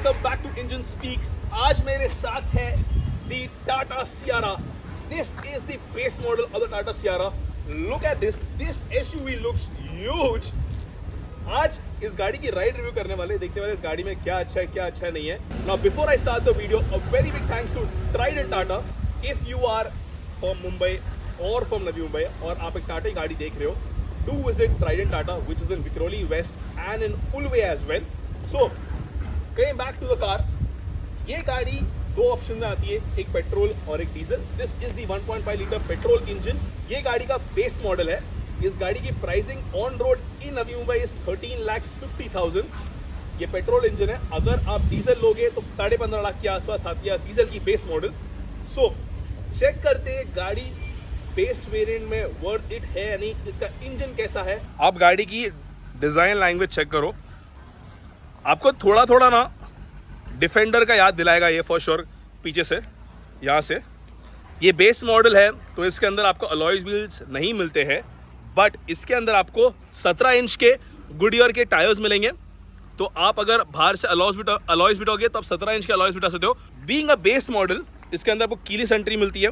Welcome back to Engine Speaks. आज मेरे साथ है the Tata Sierra. This is the base model of the Tata Sierra. Look at this SUV looks huge. आज इस गाड़ी की राइड रिव्यू करने वाले, देखने वाले इस गाड़ी में क्या अच्छा है क्या अच्छा नहीं है। Now before I start the video, a very big thanks to Trident Tata. If you are from Mumbai और फ्रॉम नवी मुंबई और आप एक टाटा की गाड़ी देख रहे हो, do visit Trident Tata, which is in Vikhroli West and in Ulve as well. So, coming back to the car, ये गाड़ी दो ऑप्शन में आती है, एक पेट्रोल और एक diesel. This is the 1.5 litre petrol engine. ये गाड़ी का बेस मॉडल है। इस गाड़ी की pricing on road in Navi Mumbai is 13,50,000। ये पेट्रोल इंजन है। अगर आप डीजल लोगे तो 15.5 लाख के आसपास आती है डीजल की बेस मॉडल। सो चेक करते हैं गाड़ी बेस वेरिएंट में वर्थ इट है या नहीं, इसका इंजन कैसा है। आप गाड़ी की डिज़ाइन लैंग्वेज चेक करो, आपको थोड़ा थोड़ा ना डिफेंडर का याद दिलाएगा ये फॉर श्योर। पीछे से यहाँ से ये बेस मॉडल है तो इसके अंदर आपको अलॉयज व्हील्स नहीं मिलते हैं, बट इसके अंदर आपको 17 इंच के गुडियर के टायर्स मिलेंगे। तो आप अगर बाहर से अलॉयज बिटोगे तो आप 17 इंच के अलॉयज बिटा सकते हो। बीइंग अ बेस मॉडल, इसके अंदर आपको कीलेस एंट्री मिलती है,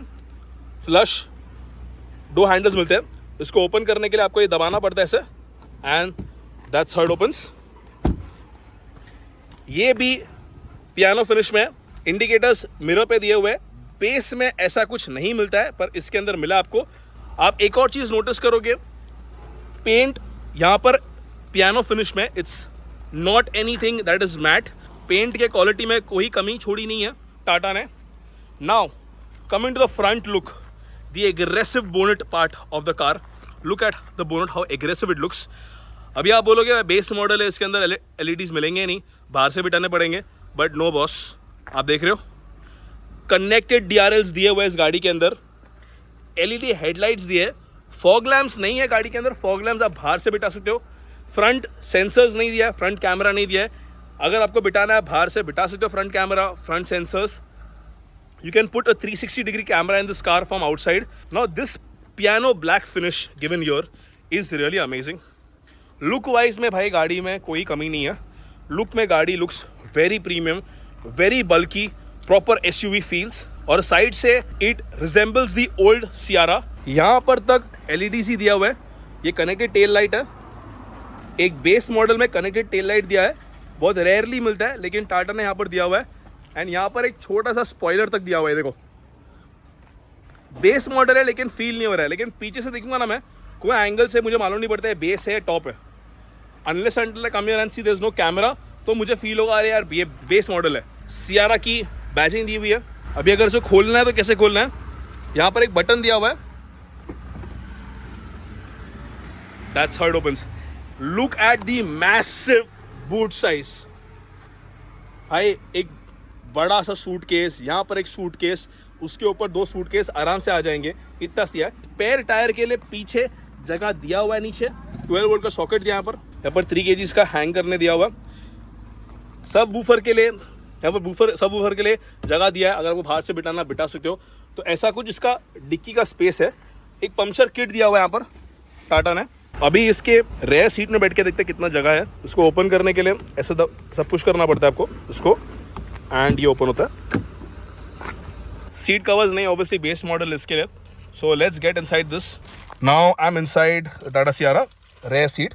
फ्लश दो हैंडल्स मिलते हैं। इसको ओपन करने के लिए आपको ये दबाना पड़ता है ऐसे, and that's how it opens. ये भी पियानो फिनिश में है। इंडिकेटर्स मिरर पे दिए हुए हैं। बेस में ऐसा कुछ नहीं मिलता है, पर इसके अंदर मिला आपको। आप एक और चीज़ नोटिस करोगे, पेंट यहाँ पर पियानो फिनिश में, it's not anything that is matte. Paint के क्वालिटी में कोई कमी छोड़ी नहीं है टाटा ने। Now coming to the front look, the aggressive bonnet part of the car. Look at the bonnet, how aggressive it looks. अभी आप बोलोगे बेस मॉडल है, इसके अंदर LEDs मिलेंगे नहीं, बाहर से बिटाने पड़ेंगे, बट नो बॉस। आप देख रहे हो कनेक्टेड DRLs दिए हुए इस गाड़ी के अंदर, LED हेडलाइट्स दिए। फॉग लैम्प्स नहीं है गाड़ी के अंदर, फॉग लैम्प्स आप बाहर से बिटा सकते हो। फ्रंट सेंसर्स नहीं दिया है, फ्रंट कैमरा नहीं दिया है। अगर आपको बिटाना है बाहर से बिटा सकते हो front camera, front sensors. You can put a 360-degree camera in this car from outside. Now this piano black finish given here is really amazing. Look wise में भाई गाड़ी में कोई कमी नहीं है। Look में गाड़ी looks very premium, very bulky, proper SUV feels. और साइड से it resembles the old Sierra. यहाँ पर तक LEDs ही दिया हुआ है। ये कनेक्टेड टेल लाइट है। एक बेस मॉडल में कनेक्टेड टेल लाइट दिया है, बहुत रेयरली मिलता है, लेकिन टाटा ने यहाँ पर दिया हुआ है। एंड यहाँ पर एक छोटा सा स्पॉइलर तक दिया हुआ है। देखो बेस मॉडल है लेकिन फील नहीं हो रहा है, लेकिन पीछे से देखूंगा ना मैं, कोई एंगल से मुझे मालूम नहीं पड़ता है बेस है टॉप है। Unless until I come here and see there is no camera, तो मुझे फील होगा अरे यार ये बेस मॉडल है। सियारा की बैजिंग दी हुई है। अभी अगर इसे खोलना है तो कैसे खोलना है, यहाँ पर एक बटन दिया हुआ है, that's how it opens. Look at the massive boot size भाई। एक बड़ा सा सूटकेस, यहाँ पर एक सूटकेस, उसके ऊपर दो सूटकेस आराम से आ जाएंगे, इतना सी है। पैर टायर के लिए पीछे जगह दिया हुआ है, नीचे 12 वोल्ट का सॉकेट दिया यहाँ पर 3 kg का हैंग करने दिया हुआ। सब वूफर के लिए यहाँ पर सब वूफर के लिए जगह दिया है, अगर आपको बाहर से बिटाना बिटा सकते हो। तो ऐसा कुछ इसका डिक्की का स्पेस है। एक पंक्चर किट दिया हुआ है यहाँ पर टाटा ने। अभी इसके रेयर सीट में बैठ के देखते कितना जगह है। इसको ओपन करने के लिए ऐसे सब पुश करना पड़ता है आपको इसको, एंड ये ओपन होता है। सीट कवर्स नहीं, ऑब्वियसली बेस मॉडल इसके लिए। So let's get inside this. Now I am inside Tata Sierra rear seat.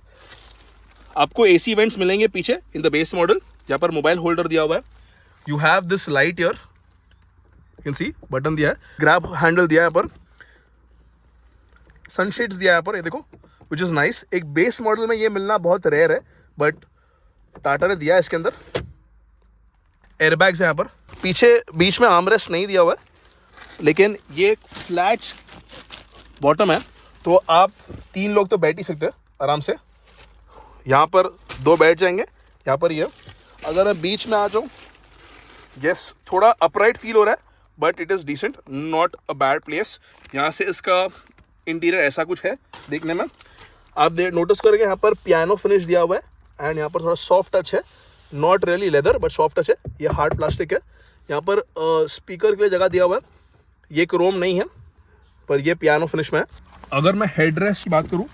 आपको AC वेंट्स मिलेंगे पीछे इन द बेस मॉडल। यहाँ पर मोबाइल होल्डर दिया हुआ है। You have this light here, you can see button दिया है, ग्रैब हैंडल दिया है यहाँ पर, सनशेड्स दिया है यहाँ पर, ये देखो, विच इज़ नाइस। एक बेस मॉडल में ये मिलना बहुत रेयर है, बट टाटा ने दिया है इसके अंदर। एयरबैग्स है यहाँ पर। पीछे बीच में आर्मरेस्ट नहीं दिया हुआ है, लेकिन ये फ्लैट बॉटम है, तो आप 3 लोग तो बैठ ही सकते हैं आराम से। यहाँ पर 2 बैठ जाएंगे, यहाँ पर ये। अगर मैं बीच में आ जाऊँ, यस थोड़ा अपराइट फील हो रहा है, but it is decent, not a bad place. यहाँ से इसका इंटीरियर ऐसा कुछ है देखने में। आप नोटिस करोगे यहाँ पर पियानो फिनिश दिया हुआ है, एंड यहाँ पर थोड़ा सॉफ्ट टच है, not really leather but soft touch है। ये हार्ड प्लास्टिक है। यहाँ पर स्पीकर के लिए जगह दिया हुआ है। ये क्रोम नहीं है, पर ये पियानो फिनिश में है। अगर मैं हेडरेस्ट की बात करूँ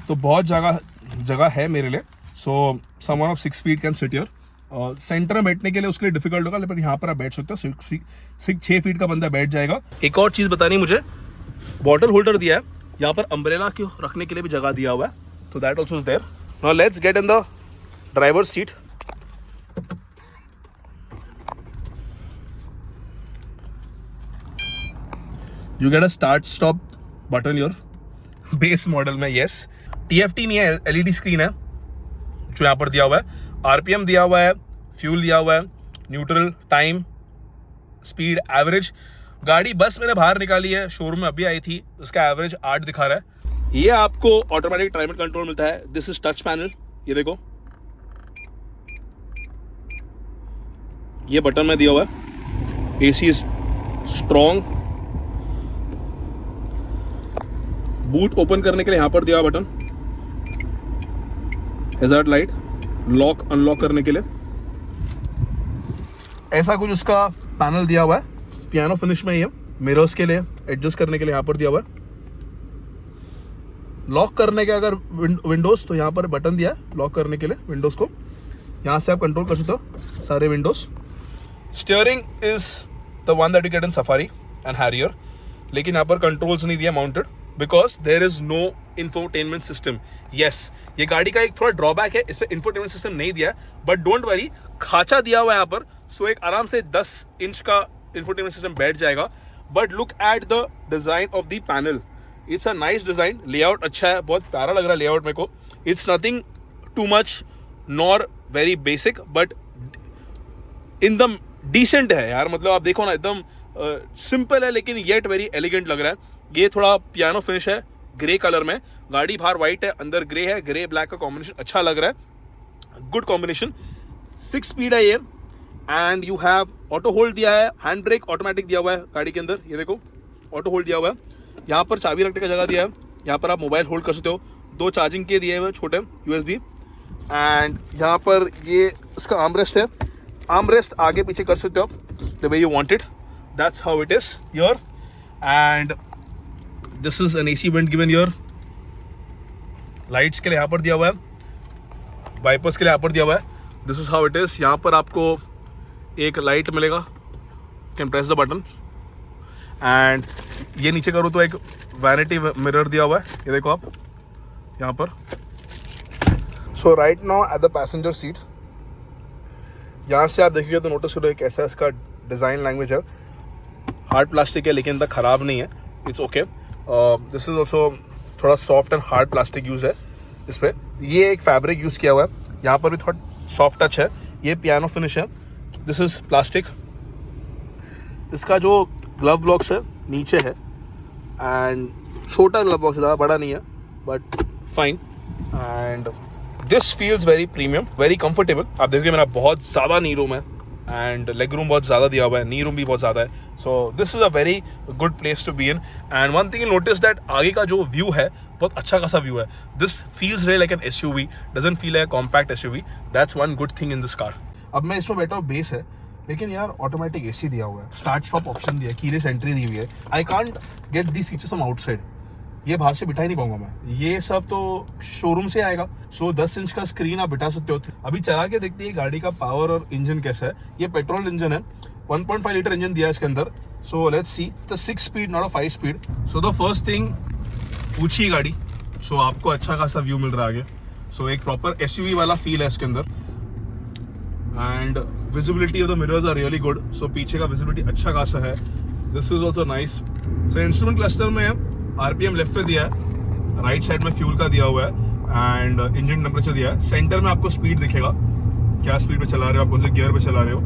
तो बहुत जगह है मेरे लिए। So someone of 6 feet can sit here. Centre में बैठने के लिए उसके लिए डिफिकल्ट होगा, लेकिन यहाँ पर आप बैठ सकते हो, 6 फीट का बंदा बैठ जाएगा। एक और चीज़ बतानी मुझे, बॉटल होल्डर दिया है, यहाँ पर अम्ब्रेला को रखने के लिए भी जगह दिया हुआ है, तो that also is there. Now let's get in the driver seat. You get a start stop button your base model में, यस। TFT नहीं है, LED स्क्रीन है जो यहाँ पर दिया हुआ है, RPM दिया हुआ है, फ्यूल दिया हुआ है, न्यूट्रल, टाइम, स्पीड, एवरेज। गाड़ी बस मैंने बाहर निकाली है, शोरूम में अभी आई थी, उसका एवरेज 8 दिखा रहा है। ये आपको ऑटोमेटिक क्लाइमेट कंट्रोल मिलता है, दिस इज टच पैनल, ये देखो, ये बटन में दिया हुआ है, AC is strong. Boot open करने के लिए यहाँ पर दिया हुआ button, hazard light, lock unlock करने के लिए ऐसा कुछ उसका पैनल दिया हुआ है, पियानो फिनिश में ही है। मिरर्स के लिए एडजस्ट करने के लिए यहाँ पर दिया हुआ है। लॉक करने के अगर विंडोज, तो यहाँ पर बटन दिया है लॉक करने के लिए विंडोज को, यहाँ से आप कंट्रोल कर सकते हो सारे windows. Steering is the one that you get in Safari and Harrier, लेकिन यहाँ पर कंट्रोल्स नहीं दिया mounted, because there is no infotainment system. Yes, ये गाड़ी का एक थोड़ा ड्रॉबैक है, इस पर इंफोटेनमेंट सिस्टम नहीं दिया है, बट डोंट वरी, खाचा दिया हुआ है यहाँ पर, सो एक आराम से 10 इंच का इंफोटेनमेंट सिस्टम बैठ जाएगा। But look at the design of the panel, it's a nice design, layout अच्छा है, बहुत प्यारा लग रहा है लेआउट मेरे को। It's nothing too much nor very basic, but in the decent है यार, मतलब आप देखो ना, एकदम सिंपल है लेकिन येट वेरी एलिगेंट लग रहा है। ये थोड़ा पियानो फिनिश है, ग्रे कलर में, गाड़ी बाहर वाइट है, अंदर ग्रे है, ग्रे ब्लैक का कॉम्बिनेशन अच्छा लग रहा है, गुड कॉम्बिनेशन। 6 स्पीड है ये, and you have auto hold दिया है, हैंड ब्रेक ऑटोमेटिक दिया हुआ है गाड़ी के अंदर, ये देखो ऑटो होल्ड दिया हुआ है। यहाँ पर चाबी रखने का जगह दिया है, यहाँ पर आप मोबाइल होल्ड कर सकते हो, 2 चार्जिंग के दिए हुए छोटे USB, एंड यहाँ पर ये इसका आर्मरेस्ट है, आर्मरेस्ट आगे पीछे कर सकते हो the way you want it, that's how it is your. And this is an AC went given your. Lights के लिए यहाँ पर दिया हुआ है, वाइपर्स के लिए यहाँ पर दिया हुआ है, this is how it is. यहाँ पर आपको एक लाइट मिलेगा, can press the button, and ये नीचे करो तो एक वैनिटी मिरर दिया हुआ है, ये देखो आप यहाँ पर। So right now at the passenger seat, यहाँ से आप देखिएगा तो नोटिस करो कैसा इसका डिज़ाइन लैंग्वेज है, हार्ड प्लास्टिक है लेकिन इतना ख़राब नहीं है, it's okay. This is also थोड़ा soft and hard plastic use है इस पर, ये एक फैब्रिक यूज़ किया हुआ है, यहाँ पर भी थोड़ा सॉफ्ट टच है, ये पियानो फिनिश है, दिस इज प्लास्टिक। इसका जो ग्लव बॉक्स है नीचे है, एंड छोटा ग्लव बॉक्स है, ज़्यादा बड़ा नहीं है, but fine. And this feels very premium, very comfortable. आप देखिए मेरा बहुत ज़्यादा नी रूम है, एंड लेग रूम बहुत ज़्यादा दिया हुआ है, नी रूम भी बहुत ज़्यादा है, so this is a very good place to be in. And one thing you notice that आगे का जो व्यू है बहुत अच्छा खासा व्यू है, this feels really like an SUV, doesn't feel like a compact SUV, that's one good thing in this car. अब मैं इसमें बैठा हूँ, बेस है, लेकिन यार ऑटोमेटिक AC दिया हुआ है, स्टार्ट स्टॉप ऑप्शन दिया है, कीलेस एंट्री दी हुई है, I can't get this features from outside, ये बाहर से बिठा ही नहीं पाऊंगा मैं, ये सब तो शोरूम से आएगा। सो 10 इंच का स्क्रीन आप बिठा सकते हो। अभी चला के देखते हैं गाड़ी का पावर और इंजन कैसा है। ये पेट्रोल इंजन है, 1.5 लीटर इंजन दिया है इसके अंदर। So let's see the 6 speed not a 5 speed. So the first thing, ऊंची गाड़ी, सो आपको अच्छा खासा व्यू मिल रहा है आगे, सो एक प्रॉपर SUV वाला फील है इसके अंदर, and visibility of the mirrors are really good, so पीछे का विजिबिलिटी अच्छा खासा है, this is also nice. So instrument cluster में RPM लेफ्ट पे दिया है, राइट साइड में फ्यूल का दिया हुआ है, एंड इंजन टेम्परेचर दिया है, सेंटर में आपको स्पीड दिखेगा, क्या स्पीड पे चला रहे हो आप, कौन से गियर पे चला रहे हो,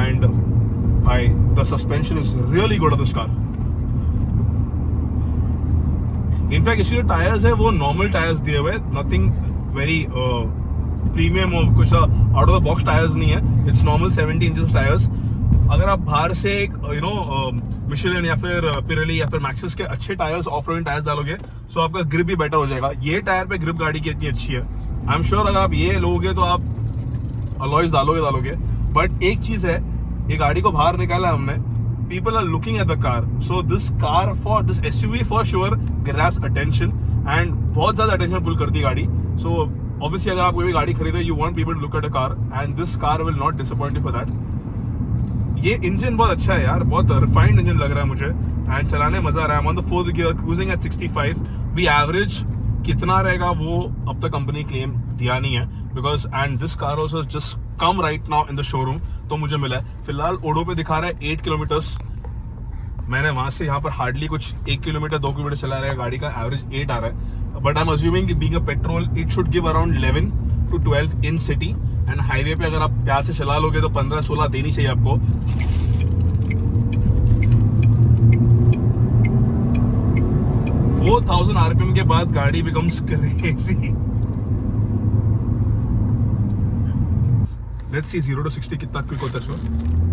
एंड भाई the suspension is really good of this car. In fact इसके जो टायर्स है वो नॉर्मल टायर्स दिए हुए, नथिंग वेरी प्रीमियम और कुछ out of the box tyres नहीं है, इट्स नॉर्मल 70 इंचेस टायर्स। अगर आप बाहर से एक मिशेलिन या फिर पिरेली या फिर मैक्सिस के अच्छे टायर्स, ऑफ रोडिंग टायर्स डालोगे, सो आपका ग्रिप भी बेटर हो जाएगा। ये टायर पे ग्रिप गाड़ी की इतनी अच्छी है, आई एम श्योर अगर आप ये लोगे तो आप अलॉयज डालोगे। बट एक चीज है, ये गाड़ी को बाहर निकाला हमने, people are looking at the car, so this SUV for sure grabs attention, and बहुत ज़्यादा attention pull करती है गाड़ी, so ऑब्वियसली अगर आप कोई भी गाड़ी खरीदे, you want people to look at a car and this car will not disappoint you for that. ये इंजन बहुत अच्छा है यार, बहुत रिफाइंड इंजन लग रहा है मुझे एंड चलाने मजा आ रहा है। On the fourth gear cruising at 65। भी एवरेज कितना रहेगा वो अब तक कंपनी क्लेम दिया नहीं है, because and this car also just come right now in the showroom, तो मुझे मिला है। फिलहाल ओडो पे दिखा रहा है 8 किलोमीटर्स। मैंने वहां से यहाँ पर हार्डली कुछ 1 किलोमीटर 2 किलोमीटर चला रहा है, गाड़ी का एवरेज 8 आ रहा है। But I am assuming being a petrol it should give around 11 to 12 in city, and highway पे अगर आप प्यार से चला लोगे तो 15-16 देनी चाहिए आपको। 4000 आरपीएम के बाद गाड़ी becomes crazy. Let's see 0 to 60 कितना क्विक होता है इसमें।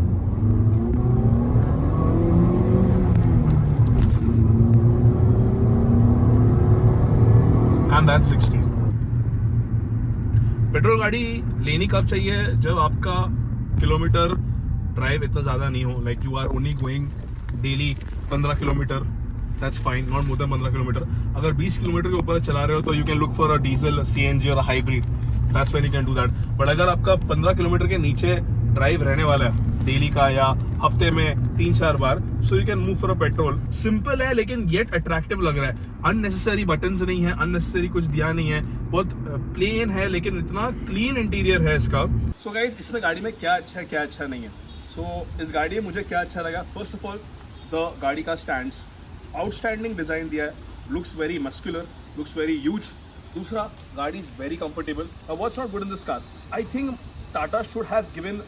And that's 60। पेट्रोल गाड़ी लेनी कब चाहिए? जब आपका किलोमीटर ड्राइव इतना ज्यादा नहीं हो, like you are only going daily 15 kilometre, that's fine, not more than 15 kilometre. अगर 20 किलोमीटर के ऊपर चला रहे हो तो you can look for a diesel, CNG और hybrid, that's when you can do that. But अगर आपका 15 किलोमीटर के नीचे ड्राइव रहने वाला है डेली का या हफ्ते में 3-4 बार, so you can move for a petrol. Simple है लेकिन येट अट्रैक्टिव लग रहा है। अननेसेसरी बटन्स नहीं है, अननेसेसरी कुछ दिया नहीं है, बहुत प्लेन है लेकिन इतना क्लीन इंटीरियर है इसका। सो गाइज, इसमें गाड़ी में क्या अच्छा है क्या अच्छा नहीं है। सो इस गाड़ी में मुझे क्या अच्छा लगा, फर्स्ट ऑफ ऑल द गाड़ी का स्टैंड्स, आउटस्टैंडिंग डिजाइन दिया है, looks very muscular, looks very huge. दूसरा, गाड़ी is very comfortable. What's not good in this car, I think Tata should have given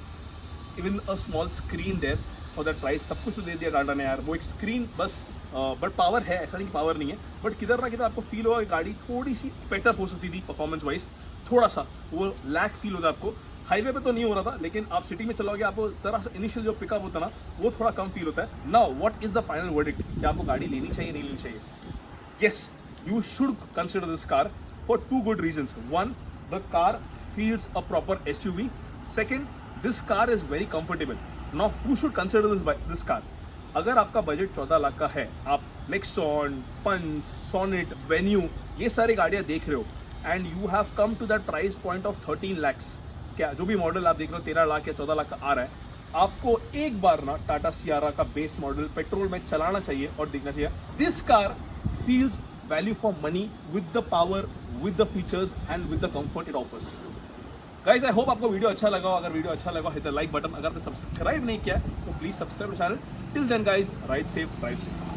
even a small screen there for that price. सब कुछ तो दे दिया टाटा ने यार, वो एक स्क्रीन बस। बट पावर है, ऐसा नहीं कि पावर नहीं है, बट किधर ना किधर आपको फील होगा गाड़ी थोड़ी सी बेटर हो सकती थी परफॉर्मेंस वाइज, थोड़ा सा वो लैक फील होता है आपको। हाईवे पे तो नहीं हो रहा था, लेकिन आप सिटी में चलोगे आपको जरा सा इनिशियल जो पिकअप होता है ना, वो थोड़ा कम फील होता है। Now what is the final verdict, क्या आपको गाड़ी लेनी चाहिए नहीं लेनी चाहिए? Yes, you should consider this car for 2 good reasons. One, the car feels a proper SUV. Second, this car is very comfortable. Now, who should consider this car? अगर आपका बजट 14 लाख का है, आप नेक्सॉन, पंच, सोनेट, वेन्यू ये सारी गाड़ियाँ देख रहे हो, and you have come to that price point of 13 lakhs, क्या जो भी मॉडल आप देख रहे हो 13 लाख या 14 लाख का आ रहा है, आपको एक बार ना टाटा सियारा का बेस मॉडल पेट्रोल में चलाना चाहिए और देखना चाहिए। This car feels value for money with the power, with the features and with the comfort it offers. Guys, I hope आपको वीडियो अच्छा लगा हो। अगर वीडियो अच्छा लगा hit the like button। अगर आपने सब्सक्राइब नहीं किया तो please subscribe channel. Till then guys, ride safe, drive safe।